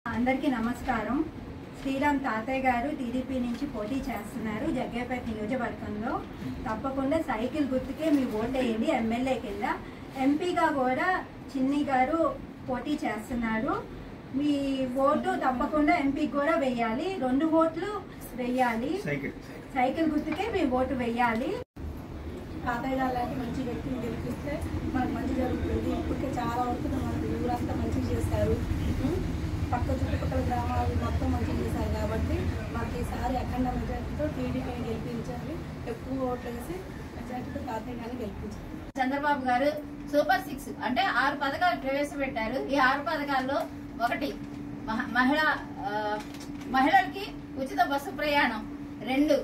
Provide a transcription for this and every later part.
అందరికీ నమస్కారం. శ్రీరామ్ తాతయ్య గారు టీడీపీ నుంచి పోటీ చేస్తున్నారు జగ్గయ్యపేట నియోజకవర్గంలో. తప్పకుండా సైకిల్ గుర్తుకే మీ ఓటు వేయండి. ఎమ్మెల్యే కింద ఎంపీగా కూడా చిన్ని గారు పోటీ చేస్తున్నారు. మీ ఓటు తప్పకుండా ఎంపీకి కూడా వేయాలి. 2 ఓట్లు వేయాలి. సైకిల్ గుర్తుకే మీ ఓటు వేయాలి. తాతయ్య గారు లాంటి మంచి వ్యక్తిని గెలిపిస్తే మనకు మంచి జరుగుతుంది. ఇప్పటికే చాలా వరకు మనకు ఊరంతా మంచిగా చేస్తారు. పక్క చుట్టుపక్కల గ్రామాలు మొత్తం మంచిగా చేశారు. కాబట్టి మాకు ఈసారి అఖండ మెజార్టీతో టీడీపీని గెలిపించాలి. ఎక్కువ ఓట్లు వేసి మెజార్టీతో తాతయ్య గారిని గెలిపించాలి. చంద్రబాబు గారు సూపర్ 6 అంటే 6 పథకాలు ప్రవేశపెట్టారు. ఈ 6 పథకాల్లో ఒకటి మహిళలకి ఉచిత బస్సు ప్రయాణం, 2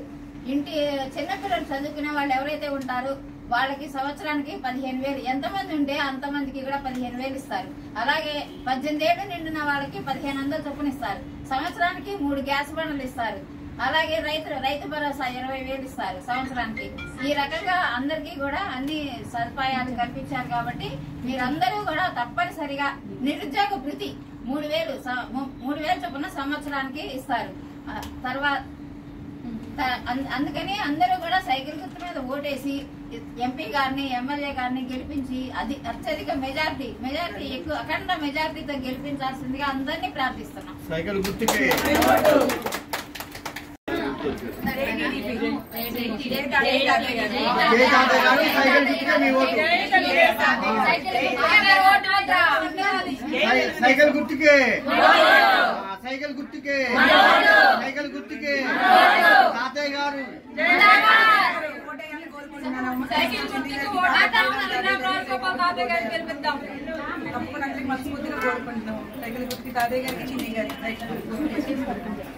ఇంటి చిన్నపిల్లలు చదువుకునే వాళ్ళు ఎవరైతే ఉంటారో వాళ్ళకి సంవత్సరానికి 15,000, ఎంతమంది ఉంటే అంతమందికి కూడా 15,000 ఇస్తారు. అలాగే 18 ఏళ్లు నిండిన వాళ్ళకి 1,500 చొప్పున ఇస్తారు. సంవత్సరానికి 3 గ్యాస్ బండ్లు ఇస్తారు. అలాగే రైతు భరోసా 20,000 ఇస్తారు సంవత్సరానికి. ఈ రకంగా అందరికీ కూడా అన్ని సదుపాయాలు కల్పించారు. కాబట్టి మీరందరూ కూడా తప్పనిసరిగా నిరుద్యోగ భృతి 3,000 చొప్పున సంవత్సరానికి ఇస్తారు. తర్వాత అందుకని అందరూ కూడా సైకిల్ గుర్తు మీద ఓటేసి ఎంపీ గారిని ఎమ్మెల్యే గారిని గెలిపించి అత్యధిక మెజార్టీ ఎక్కువ అఖండ మెజార్టీతో గెలిపించాల్సిందిగా అందరినీ ప్రార్థిస్తున్నాం. సైకిల్ గుర్తుకే సైకిల్ గుర్తుకే సైకిల్ గుర్తుకే సైకిల్ గుర్తుకే తాతయ్య గారు తప్పకుండా మనస్ఫూర్తిగా కోరుకుంటున్నాం. సైకిల్ గుర్తు తాతయ్య గారికి చిన్ని గారికి